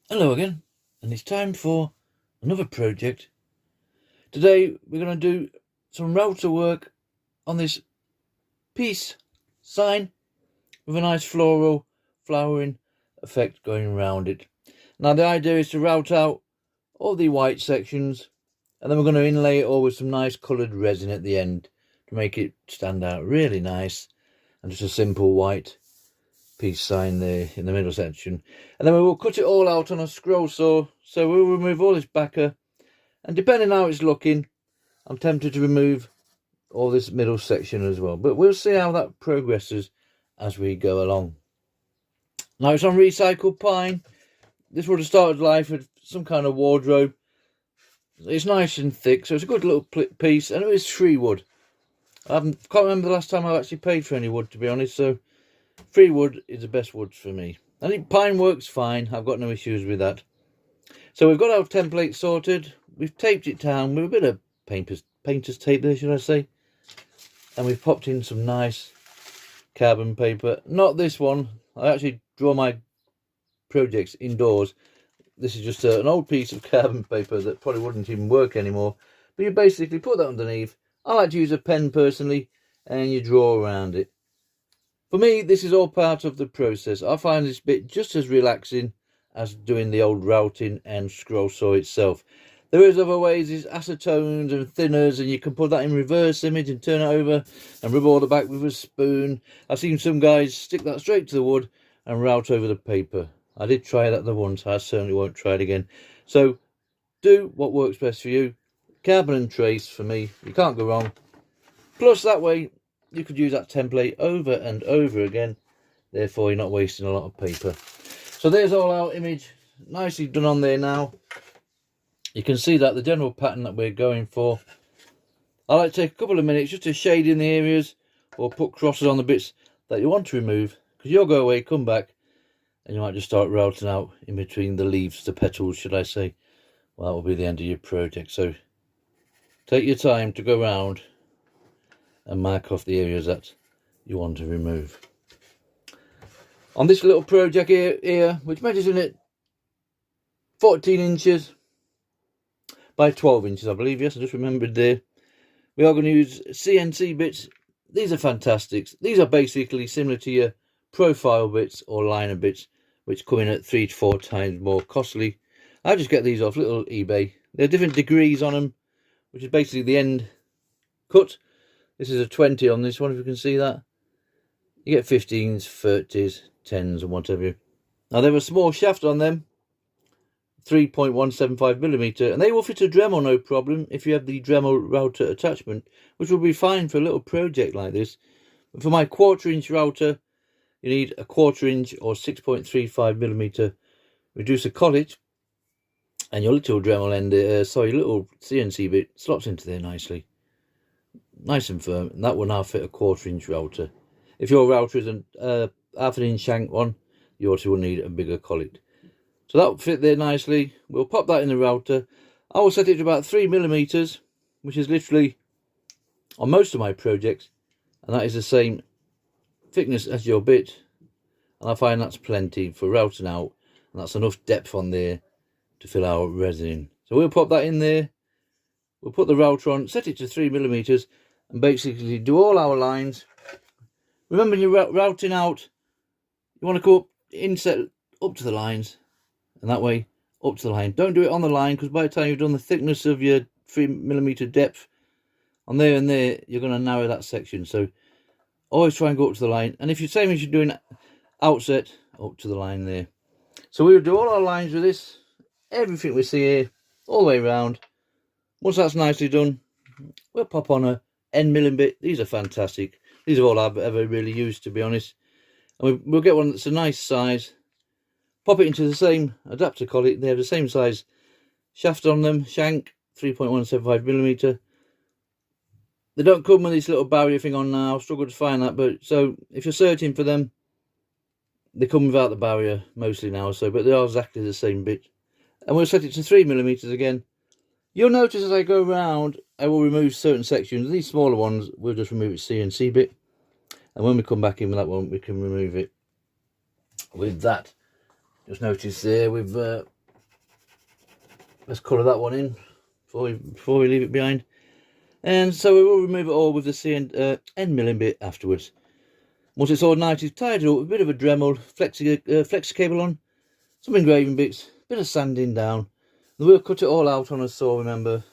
Hello again, and it's time for another project. Today we're going to do some router work on this peace sign with a nice floral flowering effect going around it. Now the idea is to route out all the white sections, and then we're going to inlay it all with some nice coloured resin at the end to make it stand out really nice, and just a simple white peace sign there in the middle section. And then we will cut it all out on a scroll saw. So we'll remove all this backer, and depending on how it's looking, I'm tempted to remove all this middle section as well, but we'll see how that progresses as we go along. Now it's on recycled pine. This would have started life with some kind of wardrobe. It's nice and thick, so it's a good little piece, and it is free wood. I can't remember the last time I actually paid for any wood, to be honest, so free wood is the best wood for me. I think pine works fine. I've got no issues with that. So we've got our template sorted. We've taped it down with a bit of painter's tape there, should I say. And we've popped in some nice carbon paper. Not this one. I actually draw my projects indoors. This is just an old piece of carbon paper that probably wouldn't even work anymore. But you basically put that underneath. I like to use a pen personally, and you draw around it. For me, this is all part of the process. I find this bit just as relaxing as doing the old routing and scroll saw itself. There is other ways, there's acetones and thinners, and you can put that in reverse image and turn it over and rub all the back with a spoon. I've seen some guys stick that straight to the wood and route over the paper. I did try that the once. I certainly won't try it again. So do what works best for you. Carbon and trace for me, you can't go wrong. Plus that way you could use that template over and over again, therefore you're not wasting a lot of paper. So there's all our image nicely done on there now. You can see that the general pattern that we're going for. I like to take a couple of minutes just to shade in the areas or put crosses on the bits that you want to remove, because you'll go away, come back, and you might just start routing out in between the leaves, the petals should I say. Well, that will be the end of your project. So take your time to go around and mark off the areas that you want to remove. On this little project here, which measures in it 14 inches by 12 inches, I believe. Yes, I just remembered there. We are going to use CNC bits. These are fantastic. These are basically similar to your profile bits or liner bits, which come in at 3 to 4 times more costly. I just get these off little eBay. There are different degrees on them, which is basically the end cut. This is a 20 on this one, if you can see that. You get 15s, 30s, 10s and whatever. Now there was a small shaft on them, 3.175mm, and they will fit a Dremel no problem if you have the Dremel router attachment, which will be fine for a little project like this. But for my 1/4 inch router, you need a 1/4 inch or 6.35mm reducer collet, and your little Dremel end, your little CNC bit slots into there nicely. Nice and firm, and that will now fit a 1/4 inch router. If your router is a half an inch shank one, you also will need a bigger collet. So that will fit there nicely. We'll pop that in the router. I will set it to about 3mm, which is literally on most of my projects, and that is the same thickness as your bit, and I find that's plenty for routing out, and that's enough depth on there to fill our resin in. So we'll pop that in there. We'll put the router on, set it to 3mm, and basically do all our lines. Remember, when you're routing out, you want to go up, inset up to the lines, and that way up to the line. Don't do it on the line, because by the time you've done the thickness of your 3mm depth on there and there, you're going to narrow that section. So always try and go up to the line, and if you're same as you're doing outset, up to the line there. So we'll do all our lines with this, everything we see here, all the way around. Once that's nicely done, we'll pop on a end milling bit. These are fantastic. These are all I've ever really used, to be honest. And we'll get one that's a nice size. Pop it into the same adapter collet. They have the same size shaft on them. Shank, 3.175mm. They don't come with this little barrier thing on now. I struggle to find that. But so if you're searching for them, they come without the barrier mostly now. So, but they are exactly the same bit. And we'll set it to 3mm again. You'll notice as I go around, I will remove certain sections. These smaller ones, we'll just remove its CNC bit. And when we come back in with that one, we can remove it with that. Just notice there, we've let's colour that one in before we leave it behind. And so we will remove it all with the end milling bit afterwards. Once it's all nicely tied up, a bit of a Dremel, flexi cable on, some engraving bits, a bit of sanding down. And we'll cut it all out on a saw, remember,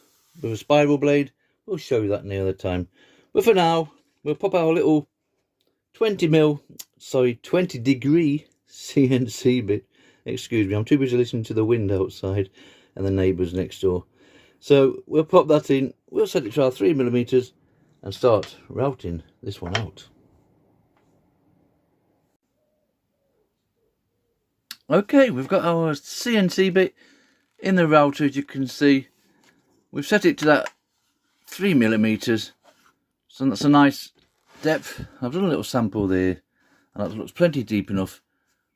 with a spiral blade. We'll show you that near the time. But for now, we'll pop our little 20 degree CNC bit. Excuse me, I'm too busy listening to the wind outside and the neighbours next door. So we'll pop that in, we'll set it to our 3mm and start routing this one out. Okay, we've got our CNC bit in the router, as you can see. We've set it to that 3mm, so that's a nice depth. I've done a little sample there, and that looks plenty deep enough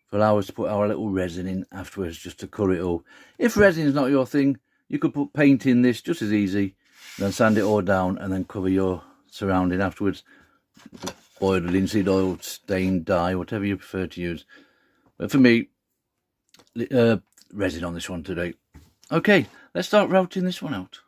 for allow us to put our little resin in afterwards, just to colour it all. If resin is not your thing, you could put paint in this just as easy, then sand it all down and then cover your surrounding afterwards. Oil, linseed oil, stain, dye, whatever you prefer to use. But for me, resin on this one today. Okay, let's start routing this one out.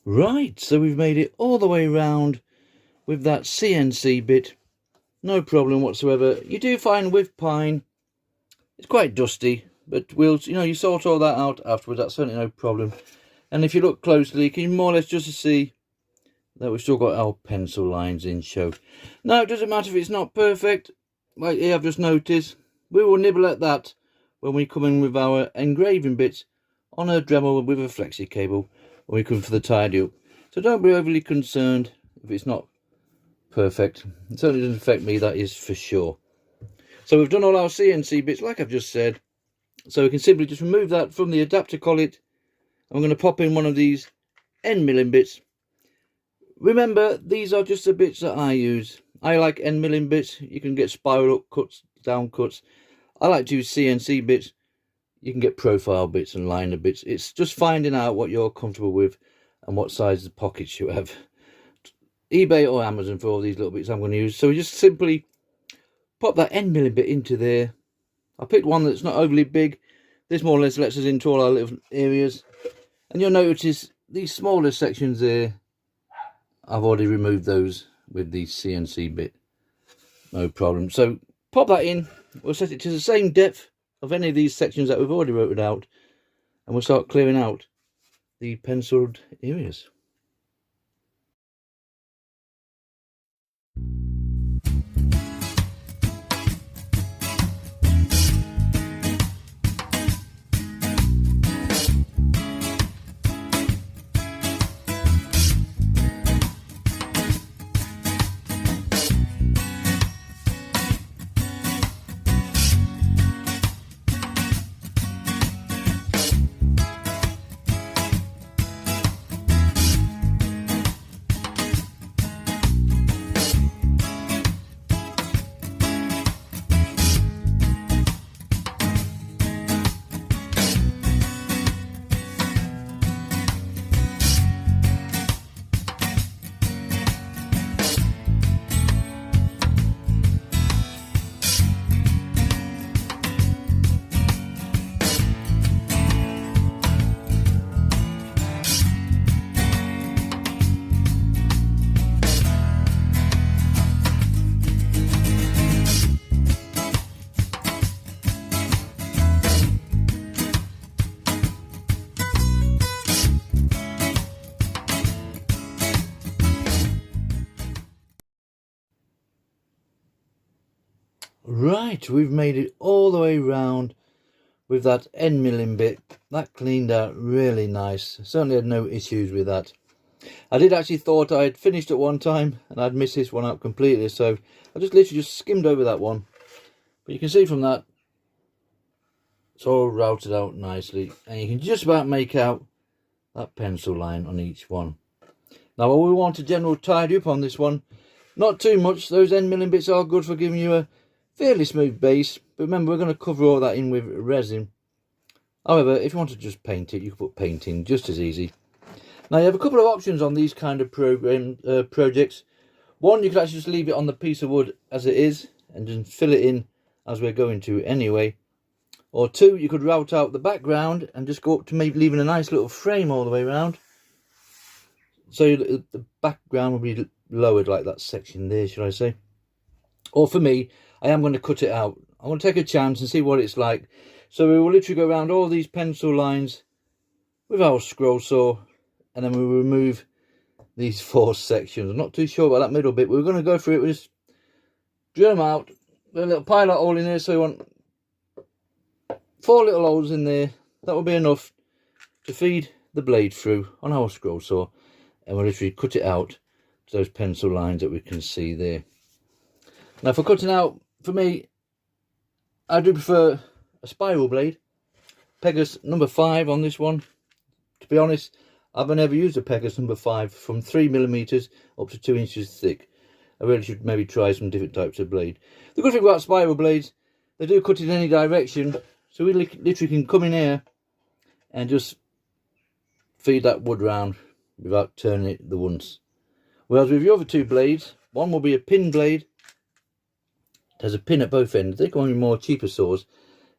Right, so we've made it all the way round with that CNC bit. No problem whatsoever. You do find with pine, it's quite dusty, but you sort all that out afterwards. That's certainly no problem. And if you look closely, you can more or less just see that we've still got our pencil lines in show. Now, it doesn't matter if it's not perfect. Like here, I've just noticed. We will nibble at that when we come in with our engraving bits on a Dremel with a flexi cable when we come for the tidy up. So don't be overly concerned if it's not perfect. It certainly doesn't affect me, that is for sure. So we've done all our CNC bits like I've just said. So we can simply just remove that from the adapter collet. I'm going to pop in one of these end milling bits. Remember, these are just the bits that I use. I like end milling bits. You can get spiral up cuts, down cuts. I like to use CNC bits. You can get profile bits and liner bits. It's just finding out what you're comfortable with and what size of pockets you have. eBay or Amazon for all these little bits I'm going to use. So we just simply pop that end milling bit into there. I picked one that's not overly big. This more or less lets us into all our little areas. And you'll notice these smaller sections there, I've already removed those with the CNC bit. No problem. So pop that in. We'll set it to the same depth of any of these sections that we've already routed out. And we'll start clearing out the penciled areas. Right, we've made it all the way round with that end milling bit. That cleaned out really nice. Certainly had no issues with that. I did actually thought I had finished at one time and I'd missed this one out completely, so I just literally just skimmed over that one. But you can see from that, it's all routed out nicely, and you can just about make out that pencil line on each one. Now we want a general tidy up on this one. Not too much. Those end milling bits are good for giving you a fairly smooth base, but remember we're going to cover all that in with resin. However, if you want to just paint it, you can put paint in just as easy. Now you have a couple of options on these kind of projects. One, you could actually just leave it on the piece of wood as it is and just fill it in as we're going to anyway. Or two, you could route out the background and just go up to maybe leaving a nice little frame all the way around. So the background will be lowered like that section there, should I say. Or for me, I am going to cut it out. I'm going to take a chance and see what it's like. So we will literally go around all these pencil lines with our scroll saw, and then we will remove these 4 sections. I'm not too sure about that middle bit. We're going to go through it. We'll just drill them out. Put a little pilot hole in there, so we want 4 little holes in there. That will be enough to feed the blade through on our scroll saw, and we'll literally cut it out to those pencil lines that we can see there. Now for cutting out, for me, I do prefer a spiral blade. Pegas number 5 on this one. To be honest, I've never used a Pegas number 5 from 3mm up to 2 inches thick. I really should maybe try some different types of blade. The good thing about spiral blades, they do cut in any direction, so we literally can come in here and just feed that wood round without turning it the once. Whereas with the other 2 blades, one will be a pin blade. There's a pin at both ends. They go on with more cheaper saws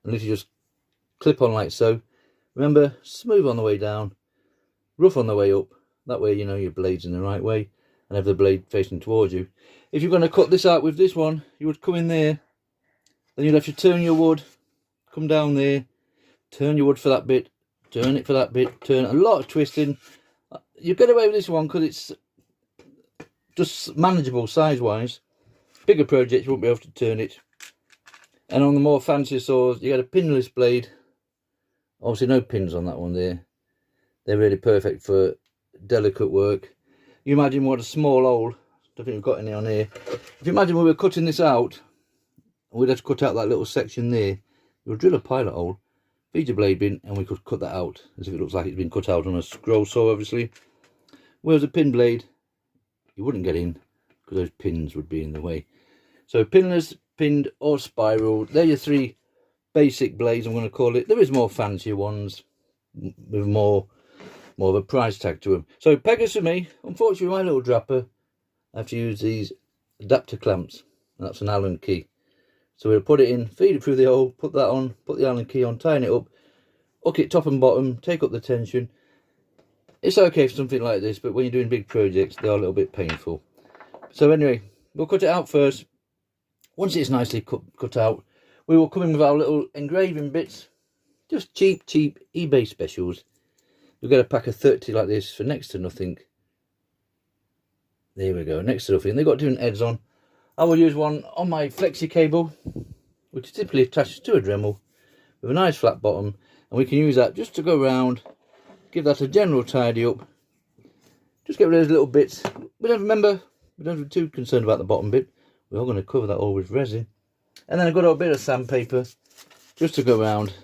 and literally just clip on like so. Remember, smooth on the way down, rough on the way up. That way you know your blade's in the right way and have the blade facing towards you. If you're going to cut this out with this one, you would come in there, then you'd have to turn your wood, come down there, turn your wood for that bit, turn it for that bit, turn a lot of twisting. You get away with this one because it's just manageable size wise. Bigger projects you won't be able to turn it. And on the more fancier saws, you get a pinless blade. Obviously no pins on that one there. They're really perfect for delicate work. You imagine what a small hole, I don't think we've got any on here. If you imagine we were cutting this out, we'd have to cut out that little section there. We'll drill a pilot hole, feed your blade in, and we could cut that out as if it looks like it's been cut out on a scroll saw, obviously. Whereas a pin blade, you wouldn't get in because those pins would be in the way. So pinless, pinned or spiral, they're your 3 basic blades, I'm going to call it. There is more fancier ones with more of a price tag to them. So Pegas for me, unfortunately my little drapper, I have to use these adapter clamps. That's an Allen key. So we'll put it in, feed it through the hole, put that on, put the Allen key on, tighten it up, hook it top and bottom, take up the tension. It's okay for something like this, but when you're doing big projects, they are a little bit painful. So anyway, we'll cut it out first. Once it's nicely cut out, we will come in with our little engraving bits. Just cheap eBay specials. You'll get a pack of 30 like this for next to nothing. There we go, next to nothing. They've got different heads on. I will use one on my flexi cable, which is typically attached to a Dremel, with a nice flat bottom. And we can use that just to go around, give that a general tidy up. Just get rid of those little bits. We don't be too concerned about the bottom bit. We're going to cover that all with resin. And then I've got a bit of sandpaper just to go around,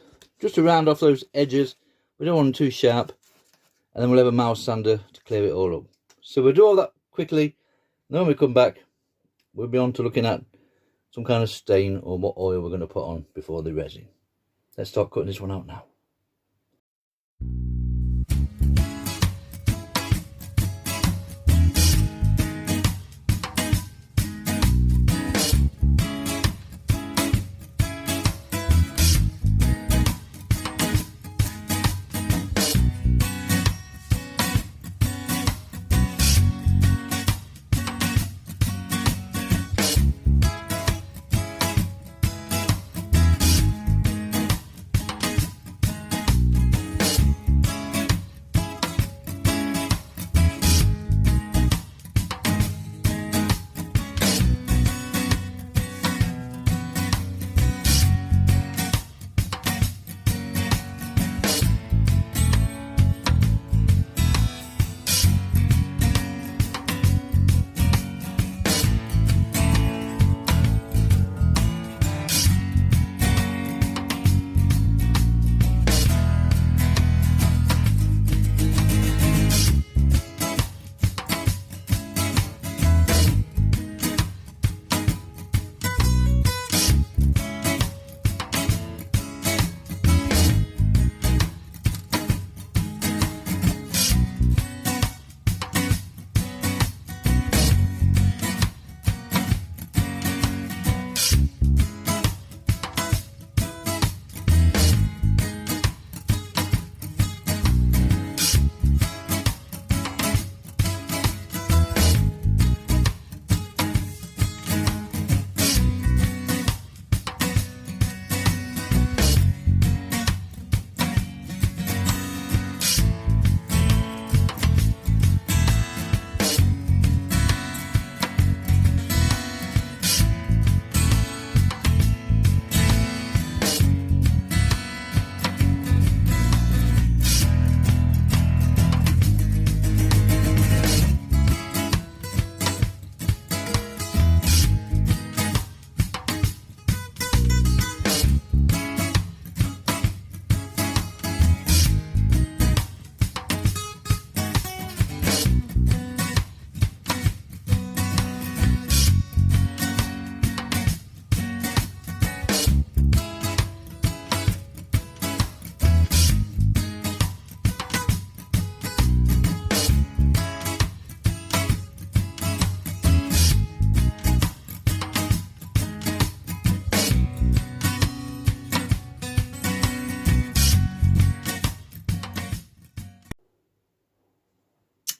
just to round off those edges. We don't want them too sharp. And then we'll have a mouse sander to clear it all up. So we'll do all that quickly. And then when we come back, we'll be on to looking at some kind of stain or what oil we're going to put on before the resin. Let's start cutting this one out now.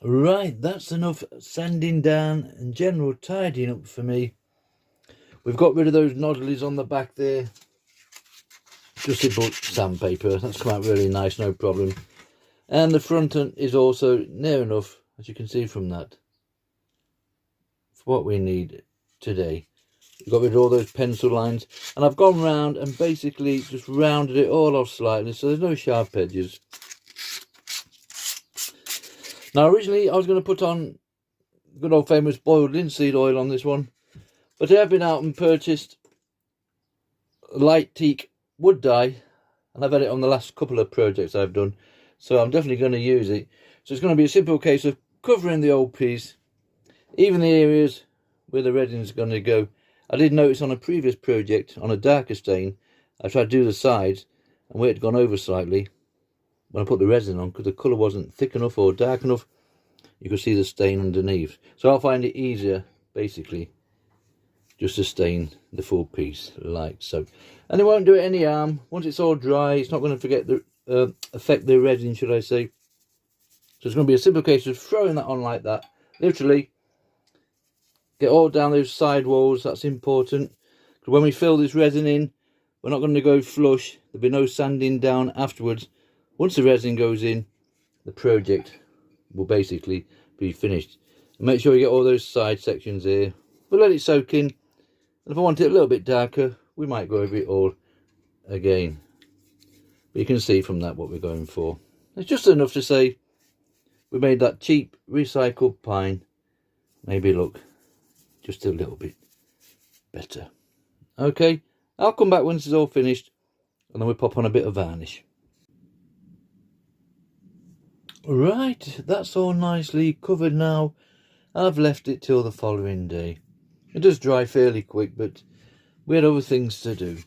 Right, that's enough sanding down and general tidying up for me. We've got rid of those noddlies on the back there. Just simple sandpaper. That's come out really nice, no problem. And the front is also near enough, as you can see from that, for what we need today. We've got rid of all those pencil lines, and I've gone round and basically just rounded it all off slightly, so there's no sharp edges. Now originally I was going to put on good old famous boiled linseed oil on this one, but I have been out and purchased light teak wood dye, and I've had it on the last couple of projects I've done, so I'm definitely going to use it. So it's going to be a simple case of covering the old piece, even the areas where the resin is going to go. I did notice on a previous project, on a darker stain, I tried to do the sides, and where it had gone over slightly, when I put the resin on, because the colour wasn't thick enough or dark enough, you could see the stain underneath. So I'll find it easier, basically, just to stain the full piece, like so. And it won't do it any harm. Once it's all dry, it's not going to affect the resin, should I say. So it's going to be a simple case of throwing that on like that. Literally, get all down those side walls, that's important. Because when we fill this resin in, we're not going to go flush. There'll be no sanding down afterwards. Once the resin goes in, the project will basically be finished. And make sure you get all those side sections here. We'll let it soak in. And if I want it a little bit darker, we might go over it all again. But you can see from that what we're going for. It's just enough to say we made that cheap recycled pine maybe look just a little bit better. Okay, I'll come back when this is all finished, and then we'll pop on a bit of varnish. Right, that's all nicely covered now. I've left it till the following day. It does dry fairly quick, but we had other things to do.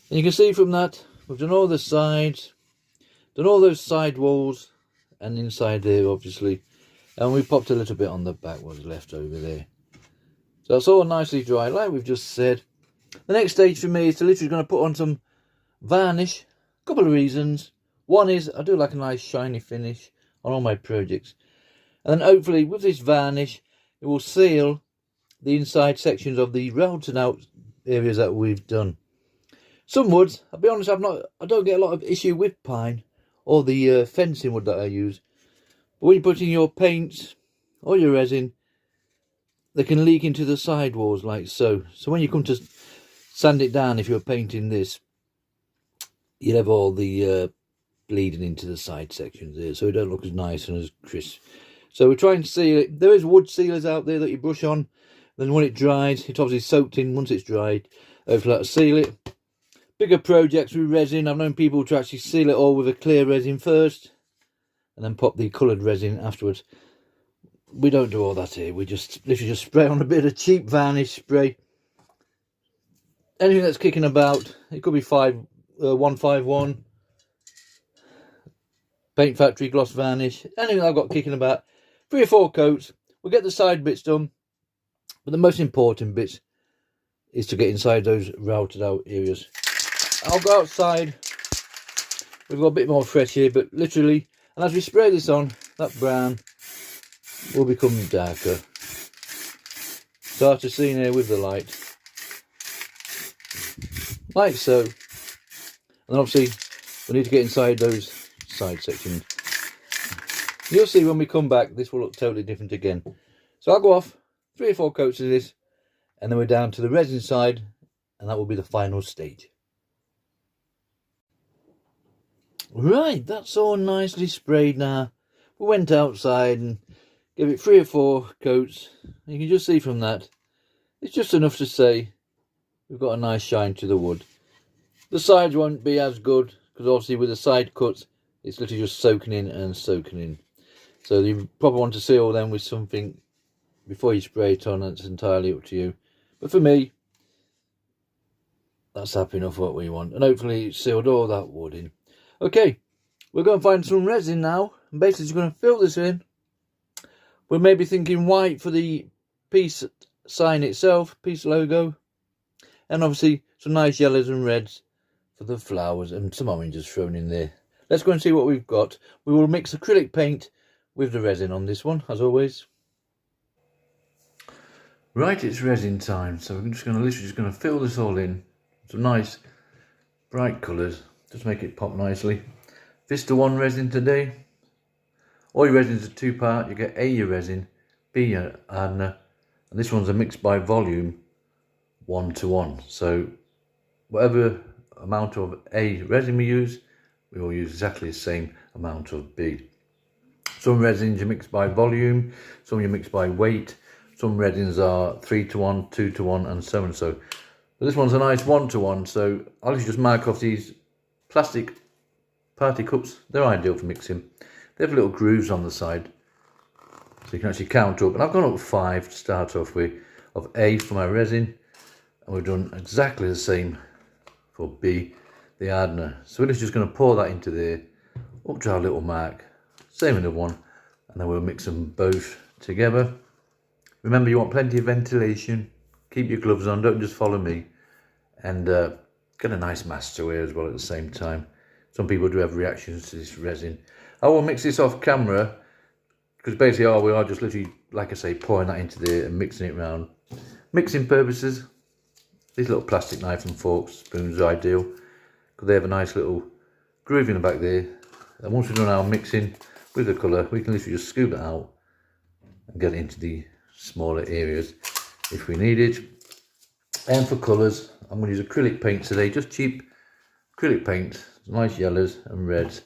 And you can see from that, we've done all the sides, done all those side walls, and inside there, obviously. And we popped a little bit on the back, what's left over there. So that's all nicely dry, like we've just said. The next stage for me is to literally going to put on some varnish. A couple of reasons. One is I do like a nice shiny finish on all my projects. And then hopefully with this varnish, it will seal the inside sections of the routed out areas that we've done. Some woods, I'll be honest, I don't get a lot of issue with pine or the fencing wood that I use. But when you put in your paints or your resin, they can leak into the side walls like so. So when you come to sand it down, if you're painting this, you'll have all the bleeding into the side sections there, so it don't look as nice and as crisp. So we're trying to seal it. There is wood sealers out there that you brush on, then when it dries, it's obviously soaked in. Once it's dried, hopefully that'll seal it. Bigger projects with resin, I've known people to actually seal it all with a clear resin first, and then pop the coloured resin afterwards. We don't do all that here. We just literally just spray on a bit of cheap varnish spray. Anything that's kicking about, it could be 151. Paint Factory gloss varnish, anything I've got kicking about, 3 or 4 coats. We'll get the side bits done, but the most important bits is to get inside those routed out areas. I'll go outside. We've got a bit more fresh here, but literally, and as we spray this on, that brown will become darker. Start to see here with the light, like so. And then obviously we need to get inside those side sections. You'll see when we come back, this will look totally different again. So I'll go off 3 or 4 coats of this, and then we're down to the resin side, and that will be the final stage. Right, that's all nicely sprayed now. We went outside and gave it 3 or 4 coats. You can just see from that, it's just enough to say we've got a nice shine to the wood. The sides won't be as good, because obviously with the side cuts, it's literally just soaking in and soaking in. So you probably want to seal them with something before you spray it on. It's entirely up to you. But for me, that's happy enough what we want. And hopefully it's sealed all that wood in. Okay, we're going to find some resin now. And basically just going to fill this in. We're maybe thinking white for the piece sign itself, piece logo. And obviously some nice yellows and reds for the flowers, and some oranges thrown in there. Let's go and see what we've got. We will mix acrylic paint with the resin on this one, as always. Right, it's resin time, so we're just going to literally fill this all in. Some nice bright colours, just make it pop nicely. Vista 1 resin today. All your resins are 2-part. You get A, your resin, B, your hardener, and this one's a mix by volume 1:1. So whatever amount of A resin we use, we will use exactly the same amount of B. Some resins you mix by volume, some you mix by weight, some resins are 3:1, 2:1, and so and so. But this one's a nice 1:1, so I'll just mark off these plastic party cups. They're ideal for mixing. They have little grooves on the side, so you can actually count up. And I've gone up 5 to start off with, of A for my resin, and we've done exactly the same for B, the hardener. So we're just going to pour that into there, up to our little mark, same another one, and then we'll mix them both together. Remember, you want plenty of ventilation. Keep your gloves on, don't just follow me, and get a nice mask to wear as well at the same time. Some people do have reactions to this resin. I will mix this off camera, because basically we are just literally, like I say, pouring that into there and mixing it around. Mixing purposes, these little plastic knife and forks, spoons are ideal, because they have a nice little groove in the back there. And once we've done our mixing with the colour, we can literally just scoop it out and get it into the smaller areas if we need it. And for colours, I'm going to use acrylic paint today, just cheap acrylic paint, nice yellows and reds,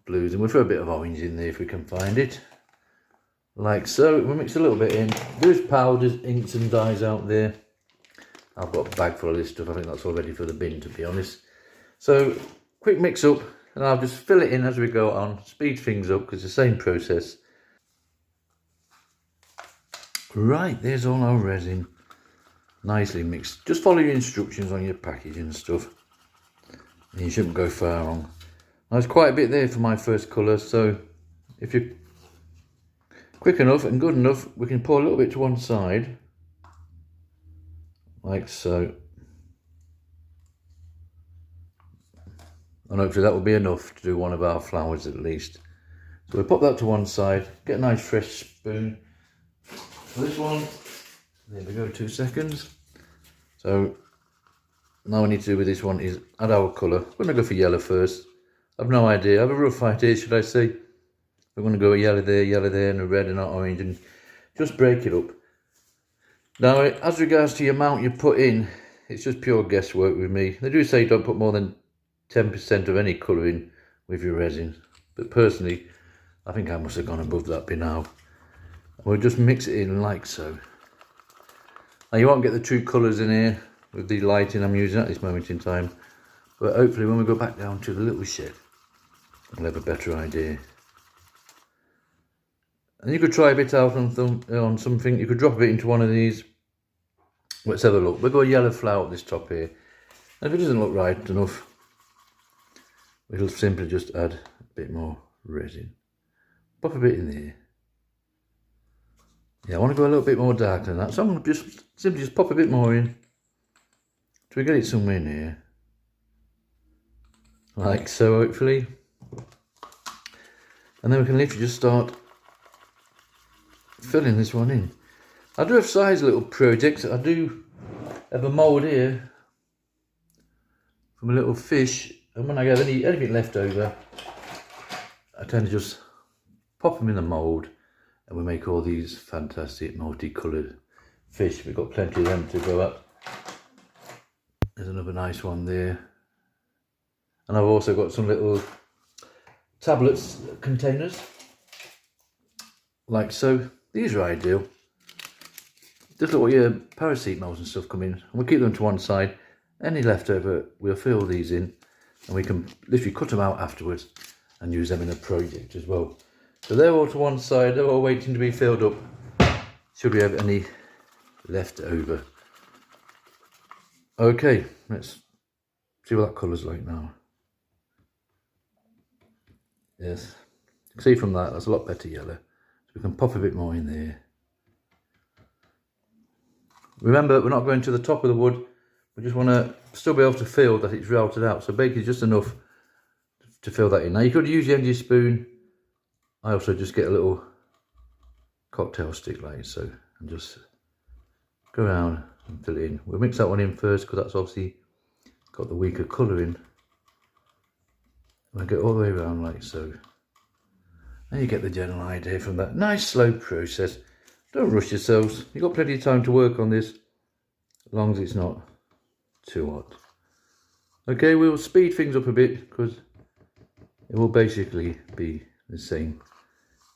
blues, and we'll throw a bit of orange in there if we can find it, like so. We'll mix a little bit in. There's powders, inks and dyes out there. I've got a bag full of this stuff. I think that's all ready for the bin, to be honest. So quick mix up, and I'll just fill it in as we go on, speed things up because it's the same process. Right, there's all our resin, nicely mixed. Just follow your instructions on your packaging and stuff, and you shouldn't go far wrong. There's quite a bit there for my first colour, so if you're quick enough and good enough, we can pour a little bit to one side, like so. And hopefully that will be enough to do one of our flowers at least. So we'll pop that to one side, get a nice fresh spoon for this one. There we go, 2 seconds. So now what we need to do with this one is add our colour. We're going to go for yellow first. I've no idea, I have a rough idea, should I say. We're going to go yellow there, and a red and an orange, and just break it up. Now, as regards to the amount you put in, it's just pure guesswork with me. They do say don't put more than 10% of any colour in with your resin, but personally, I think I must have gone above that by now. We'll just mix it in like so. Now, you won't get the true colours in here with the lighting I'm using at this moment in time, but hopefully when we go back down to the little shed, we'll have a better idea. And you could try a bit out on something. You could drop a bit into one of these. Let's have a look. We'll go a yellow flower at this top here. And if it doesn't look right enough, we'll simply just add a bit more resin. Pop a bit in there. Yeah, I want to go a little bit more dark than that. So I'm going to simply just pop a bit more in. So we get it somewhere in here. Like so, hopefully. And then we can literally just start filling this one in. I do have size little projects. I do have a mould here from a little fish, and when I get anything left over, I tend to just pop them in the mould, and we make all these fantastic multicoloured fish. We've got plenty of them to go up. There's another nice one there, and I've also got some little tablets containers like so. These are ideal. Just look what your paracetamols and stuff come in, and we'll keep them to one side. Any leftover, we'll fill these in, and we can literally cut them out afterwards and use them in a project as well. So they're all to one side, they're all waiting to be filled up, should we have any left over. Okay, let's see what that colour's like now. Yes, you can see from that, that's a lot better yellow. So we can pop a bit more in there. Remember, we're not going to the top of the wood. We just want to still be able to feel that it's routed out. So basically just enough to fill that in. Now you could use the end of your spoon I also just get a little cocktail stick like so and just go around and fill it in. We'll mix that one in first because that's obviously got the weaker colour in. And I go all the way around like so. And you get the general idea from that. Nice slow process. Don't rush yourselves. You've got plenty of time to work on this, as long as it's not too hot. Okay, we'll speed things up a bit because it will basically be the same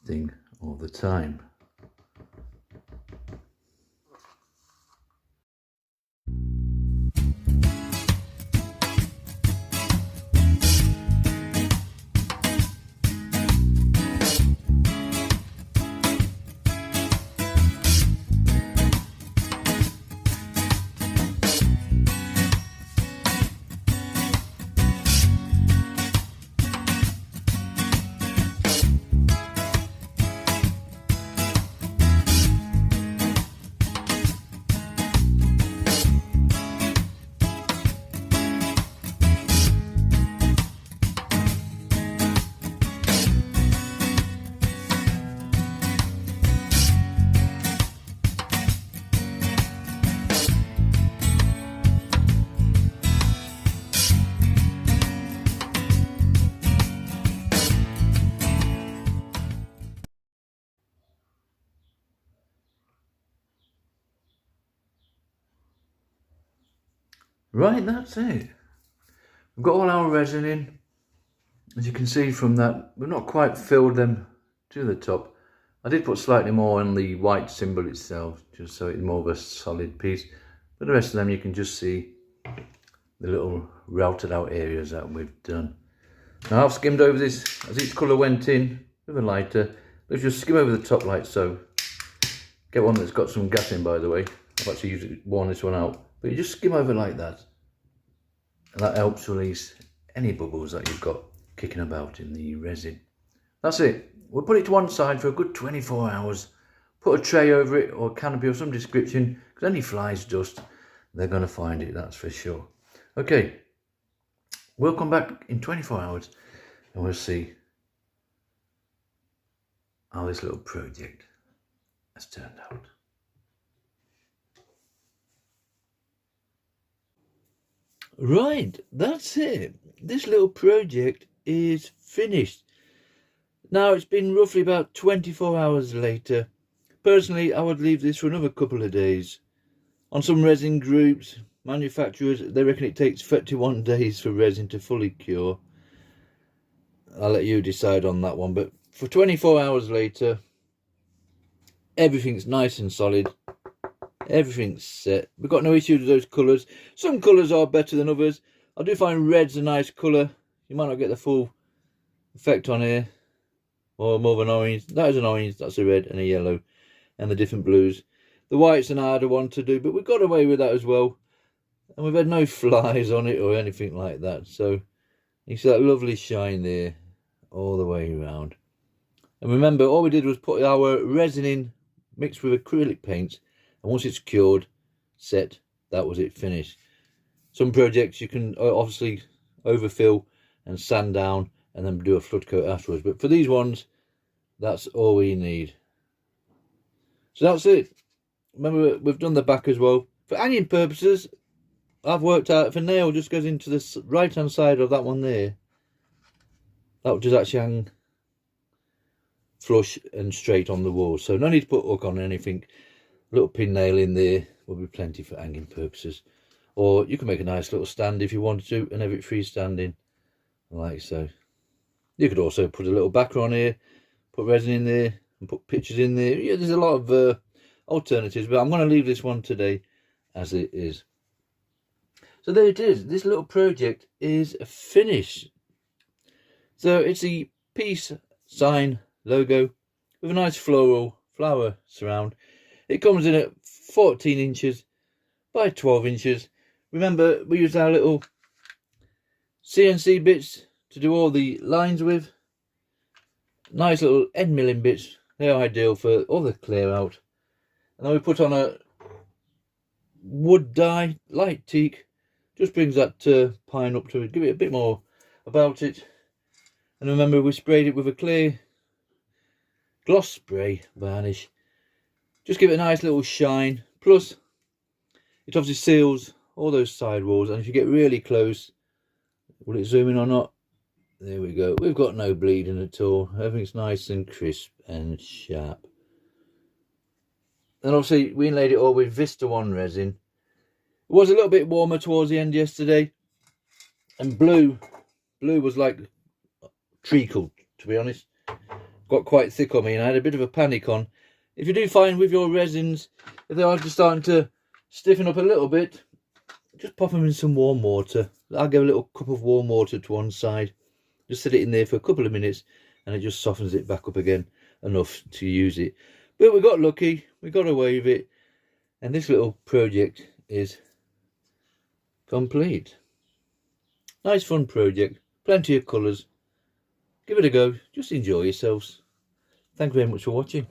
thing all the time. Right, that's it. We've got all our resin in. As you can see from that, we've not quite filled them to the top. I did put slightly more on the white symbol itself, just so it's more of a solid piece. But the rest of them you can just see the little routed out areas that we've done. Now I've skimmed over this as each colour went in with a lighter. Let's just skim over the top like so. Get one that's got some gas in, by the way. I've actually worn this one out. But you just skim over like that. And that helps release any bubbles that you've got kicking about in the resin. That's it. We'll put it to one side for a good 24 hours. Put a tray over it or a canopy of some description, because any flies, dust, they're going to find it, that's for sure. Okay, we'll come back in 24 hours and we'll see how this little project has turned out. Right, that's it. This little project is finished. Now it's been roughly about 24 hours later. Personally, I would leave this for another couple of days. On some resin groups, manufacturers, they reckon it takes 31 days for resin to fully cure. I'll let you decide on that one, but for 24 hours later, everything's nice and solid. Everything's set. We've got no issues with those colours. Some colours are better than others. I do find red's a nice colour. You might not get the full effect on here. Or more of an orange. That is an orange, that's a red and a yellow. And the different blues. The white's an harder one to do, but we got away with that as well. And we've had no flies on it or anything like that. So you see that lovely shine there all the way around. And remember, all we did was put our resin in mixed with acrylic paints. And once it's cured, set, that was it, finished. Some projects you can obviously overfill and sand down and then do a flood coat afterwards. But for these ones, that's all we need. So that's it. Remember, we've done the back as well. For hanging purposes, I've worked out if a nail just goes into the right-hand side of that one there, that will just actually hang flush and straight on the wall. So no need to put a hook on anything. Little pin nail in there will be plenty for hanging purposes. Or you can make a nice little stand if you wanted to and have it freestanding like so. You could also put a little backer on here, put resin in there and put pictures in there. Yeah, there's a lot of alternatives, but I'm going to leave this one today as it is. So there it is. This little project is finished. So it's the peace sign logo with a nice floral flower surround. It comes in at 14 inches by 12 inches. Remember, we used our little CNC bits to do all the lines with. Nice little end milling bits. They're ideal for all the clear out. And then we put on a wood dye, light teak. Just brings that pine up to it, give it a bit more about it. And remember, we sprayed it with a clear gloss spray varnish. Just give it a nice little shine. Plus, it obviously seals all those side walls. And if you get really close, will it zoom in or not? There we go. We've got no bleeding at all. Everything's nice and crisp and sharp. And obviously, we inlaid it all with Vista 1 resin. It was a little bit warmer towards the end yesterday. And blue was like treacle, to be honest. Got quite thick on me, and I had a bit of a panic on. If you do find with your resins, if they are just starting to stiffen up a little bit, just pop them in some warm water. I'll give a little cup of warm water to one side. Just set it in there for a couple of minutes, and it just softens it back up again enough to use it. But we got lucky, we got away with it, and this little project is complete. Nice fun project, plenty of colours. Give it a go, just enjoy yourselves. Thank you very much for watching.